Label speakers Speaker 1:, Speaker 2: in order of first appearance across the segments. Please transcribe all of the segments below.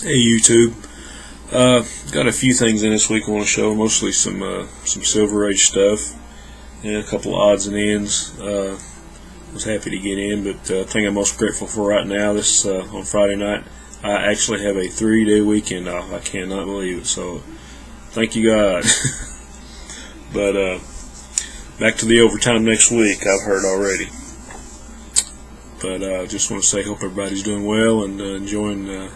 Speaker 1: Hey YouTube, got a few things in this week I want to show, mostly some Silver Age stuff and a couple of odds and ends. Was happy to get in, but the thing I'm most grateful for right now, this on Friday night, I actually have a 3-day weekend off. I cannot believe it, so thank you God. But back to the overtime next week, I've heard already. But I just want to say hope everybody's doing well and enjoying the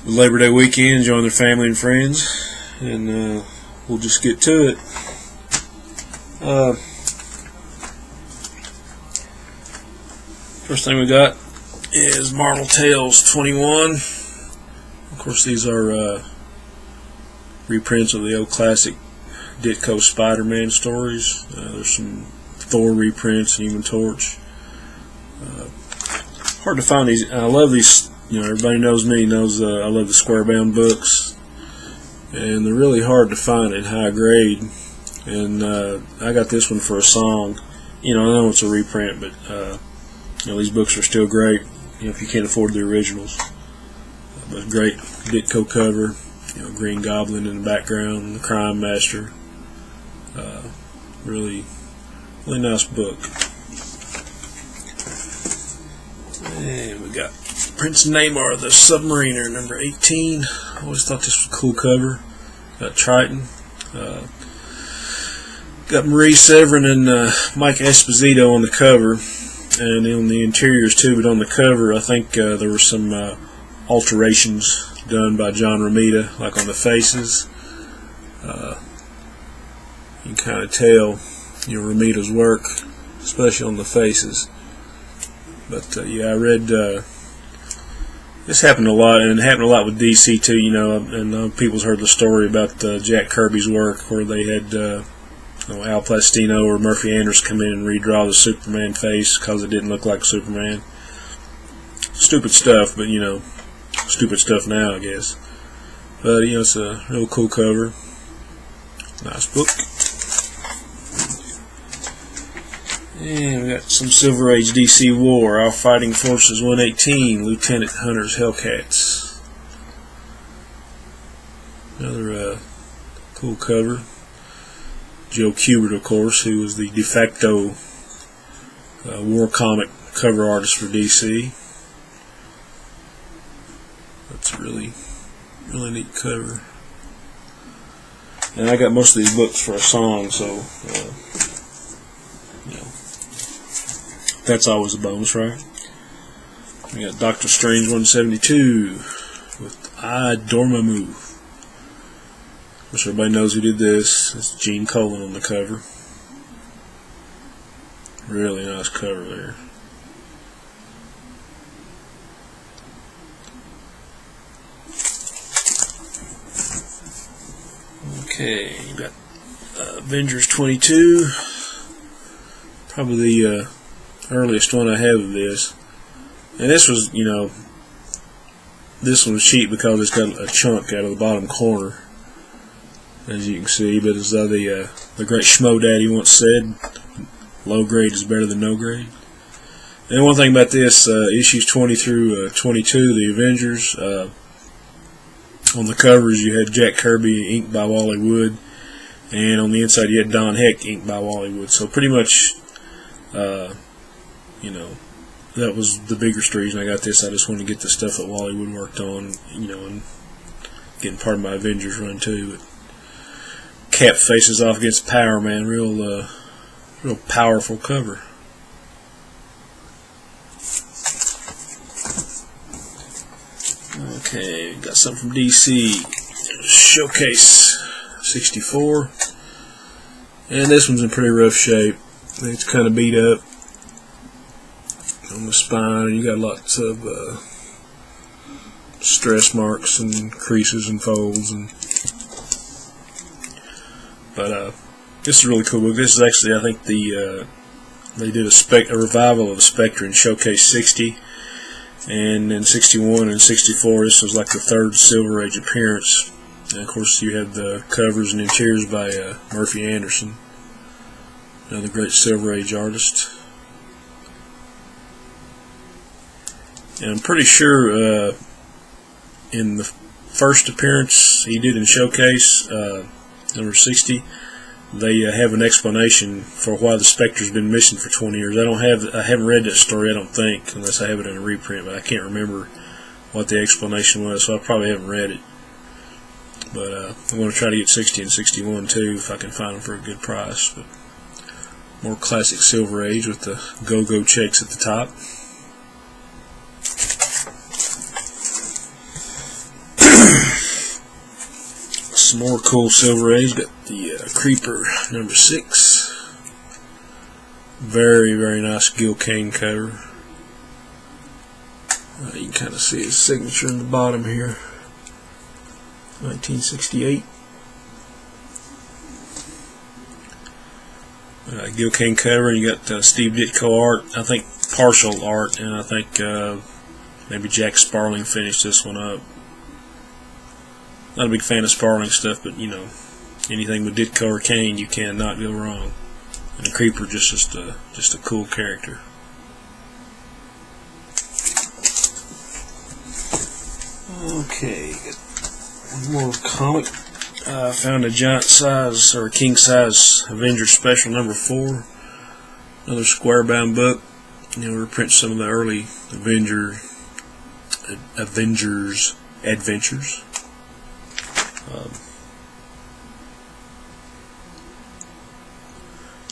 Speaker 1: Labor Day weekend, enjoying their family and friends, and we'll just get to it. First thing we got is Marvel Tales 21. Of course, these are reprints of the old classic Ditko Spider-Man stories. There's some Thor reprints and Human Torch. Hard to find these. I love these. You know, everybody knows me, knows I love the square bound books, and they're really hard to find in high grade. And I got this one for a song. You know, I know it's a reprint, but you know, these books are still great. You know, if you can't afford the originals, but great Ditko cover. You know, Green Goblin in the background, the Crime Master. Really nice book. And we got Prince Namor, the Submariner, number 18. I always thought this was a cool cover. Got Triton. Got Marie Severin and Mike Esposito on the cover. And on the interiors too, but on the cover I think there were some alterations done by John Romita, like on the faces. You can kind of tell, you know, Romita's work, especially on the faces. But yeah, I read this happened a lot, and it happened a lot with DC too. You know, and people's heard the story about Jack Kirby's work, where they had Al Plastino or Murphy Anderson come in and redraw the Superman face because it didn't look like Superman. Stupid stuff, but you know, stupid stuff now, I guess. But you know, it's a real cool cover. Nice book. And we got some Silver Age DC War, Our Fighting Forces 118, Lieutenant Hunter's Hellcats. Another cool cover. Joe Kubert, of course, who was the de facto war comic cover artist for DC. That's a really neat cover. And I got most of these books for a song, so you know, that's always a bonus, right? We got Doctor Strange 172 with I Dormammu. I'm sure everybody knows who did this. It's Gene Colan on the cover. Really nice cover there. Okay, you got Avengers 22. Probably the earliest one I have of this. And this was, you know, this one was cheap because it's got a chunk out of the bottom corner, as you can see. But as the great Schmo Daddy once said, low grade is better than no grade. And one thing about this, issues 20 through 22, the Avengers, on the covers you had Jack Kirby inked by Wally Wood, and on the inside you had Don Heck inked by Wally Wood. So pretty much, you know, that was the biggest reason I got this. I just wanted to get the stuff that Wally Wood worked on, you know, and getting part of my Avengers run too. But Cap faces off against Power Man, real powerful cover. Okay, got something from DC. Showcase 64. And this one's in pretty rough shape. It's kind of beat up on the spine, and you got lots of stress marks and creases and folds. But this is a really cool book. This is actually, I think, they did a revival of Spectre in Showcase 60. And in 61 and 64, this was like the third Silver Age appearance. And of course, you had the covers and interiors by Murphy Anderson, another great Silver Age artist. And I'm pretty sure in the first appearance he did in Showcase, number 60, they have an explanation for why the Spectre's been missing for 20 years. I haven't read that story, I don't think, unless I have it in a reprint, but I can't remember what the explanation was, so I probably haven't read it. But I'm going to try to get 60 and 61 too, if I can find them for a good price. But more classic Silver Age with the go-go checks at the top. Some more cool Silver Age. Got the Creeper number 6. Very, very nice Gil Kane cover. You can kind of see his signature in the bottom here. 1968. Gil Kane cover, and you got Steve Ditko art. I think partial art, and I think maybe Jack Sparling finished this one up. Not a big fan of Sparling stuff, but you know, anything with Ditko or Kane, you cannot go wrong. And the Creeper just a cool character. Okay, got one more comic. I found a giant size or king size Avengers Special number 4. Another square bound book. You know, reprint some of the early Avengers adventures. I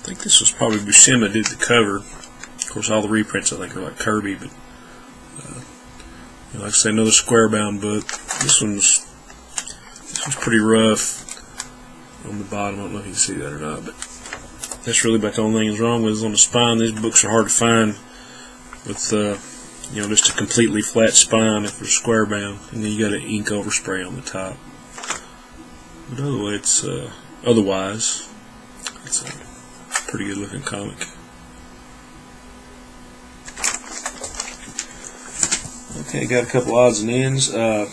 Speaker 1: think this was probably Buscema did the cover. Of course, all the reprints I think are like Kirby, but like I say, another square bound book. This one's pretty rough on the bottom. I don't know if you can see that or not, but that's really about the only thing that's wrong with it is on the spine. These books are hard to find with you know, just a completely flat spine if they're square bound, and then you got an ink overspray on the top. But otherwise, it's a pretty good looking comic. Okay, got a couple odds and ends. I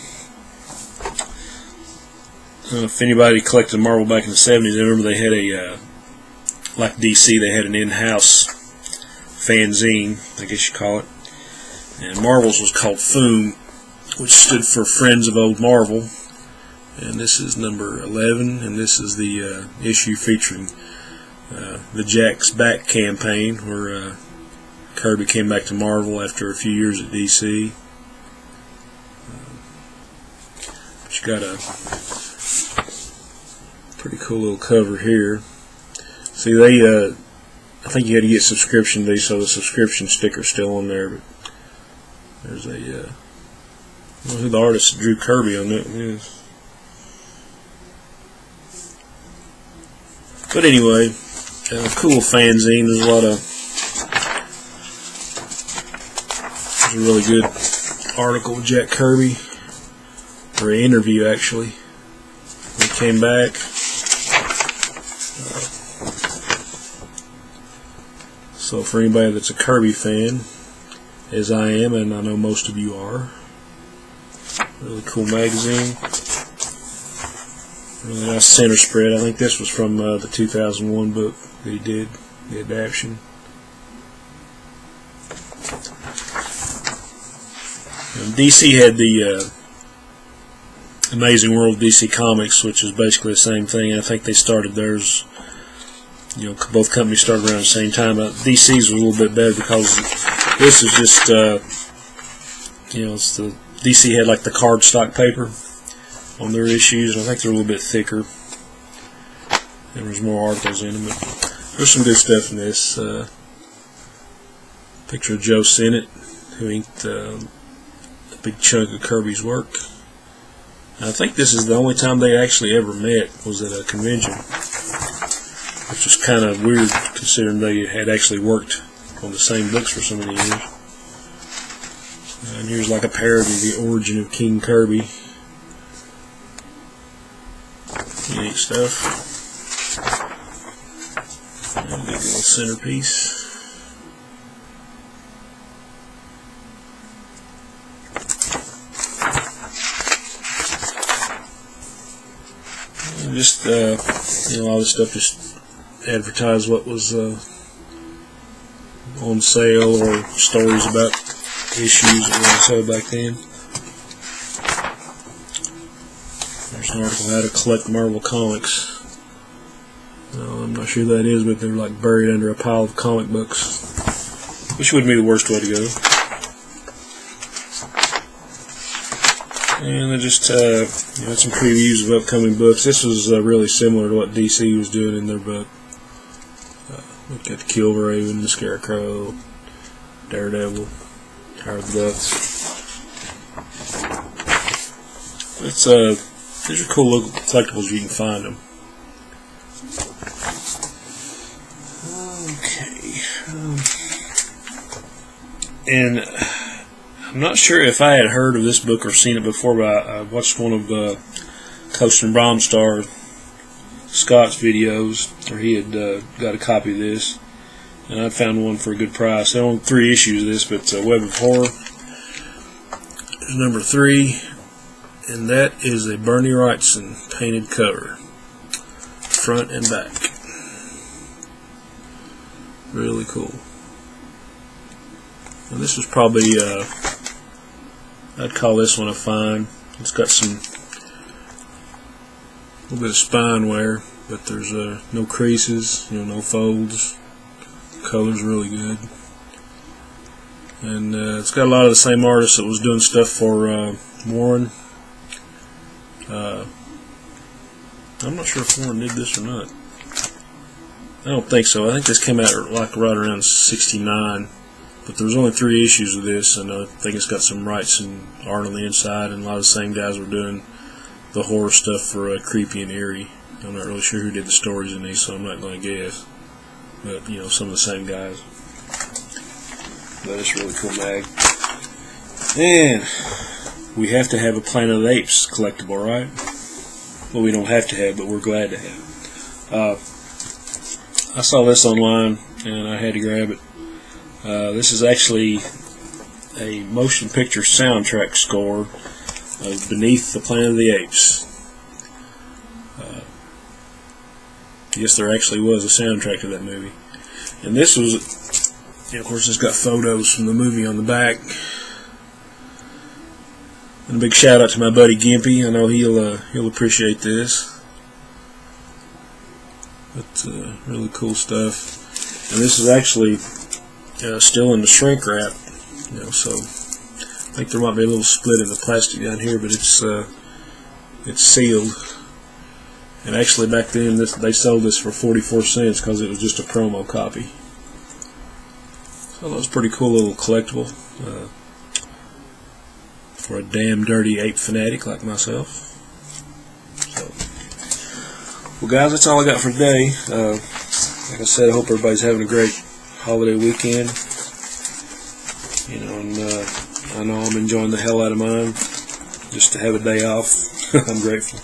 Speaker 1: don't know if anybody collected Marvel back in the 70s. I remember they had a, like DC, they had an in-house fanzine, I guess you call it. And Marvel's was called FOOM, which stood for Friends of Old Marvel. And this is number 11, and this is the issue featuring the Jack's Back campaign, where Kirby came back to Marvel after a few years at DC. But you got a pretty cool little cover here. See, they I think you had to get subscription to these, so the subscription sticker's still on there. But there's a I don't know who the artist drew Kirby on that is. But anyway, cool fanzine. There's a really good article with Jack Kirby, or an interview actually. He came back. So for anybody that's a Kirby fan, as I am, and I know most of you are, really cool magazine. Really nice center spread. I think this was from the 2001 book that he did, the adaptation. And DC had the Amazing World of DC Comics, which is basically the same thing. I think they started theirs, you know, both companies started around the same time. DC's was a little bit better because this is just, you know, it's the DC had like the cardstock paper on their issues, and I think they're a little bit thicker. There was more articles in them, but there's some good stuff in this. Picture of Joe Sennett, who inked a big chunk of Kirby's work. And I think this is the only time they actually ever met was at a convention, which was kind of weird considering they had actually worked on the same books for so many years. And here's like a parody of the origin of King Kirby. Unique stuff. And a big little centerpiece. And just you know, all this stuff just advertised what was on sale or stories about issues that were on sale back then. There's an article how to collect Marvel comics. I'm not sure who that is, but they're like buried under a pile of comic books, which wouldn't be the worst way to go. And I just had some previews of upcoming books. This was really similar to what DC was doing in their book. Look at the Killraven, the Scarecrow, Daredevil, Howard the Ducks. These are cool little collectibles if you can find them. Okay. And I'm not sure if I had heard of this book or seen it before, but I watched one of Coast and Bromstar Scott's videos, where he had got a copy of this, and I found one for a good price. There are only 3 issues of this, but it's Web of Horror. There's number 3, and that is a Bernie Wrightson painted cover, front and back. Really cool. And this was probably, I'd call this one a find. It's got some little bit of spine wear, but there's no creases, no folds. Color's really good, and it's got a lot of the same artist that was doing stuff for Warren. I'm not sure if Warren did this or not. I don't think so. I think this came out like right around '69, but there was only 3 issues of this, and I think it's got some Wrightson art on the inside, and a lot of the same guys were doing the horror stuff for Creepy and Eerie. I'm not really sure who did the stories in these, so I'm not going to guess. But, some of the same guys. But it's a really cool mag. And we have to have a Planet of the Apes collectible, right? Well, we don't have to have, but we're glad to have. I saw this online, and I had to grab it. This is actually a motion picture soundtrack score of Beneath the Planet of the Apes. Yes, there actually was a soundtrack to that movie. And this was, of course, it's got photos from the movie on the back. And a big shout out to my buddy Gimpy. I know he'll appreciate this. But really cool stuff. And this is actually still in the shrink wrap. So I think there might be a little split in the plastic down here, but it's sealed. And actually back then they sold this for 44 cents because it was just a promo copy. So that was a pretty cool little collectible for a damn dirty ape fanatic like myself. So, well guys, that's all I got for today. Like I said, I hope everybody's having a great holiday weekend. And I know I'm enjoying the hell out of mine. Just to have a day off, I'm grateful.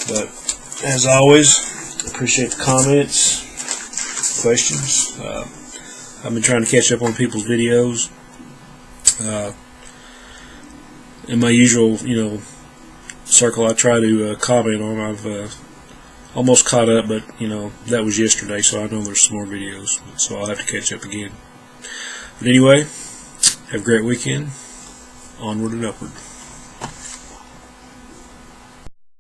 Speaker 1: But as always, appreciate the comments, questions. I've been trying to catch up on people's videos. In my usual, circle I try to comment on, I've almost caught up, but that was yesterday, so I know there's some more videos, so I'll have to catch up again. But anyway, have a great weekend. Onward and upward.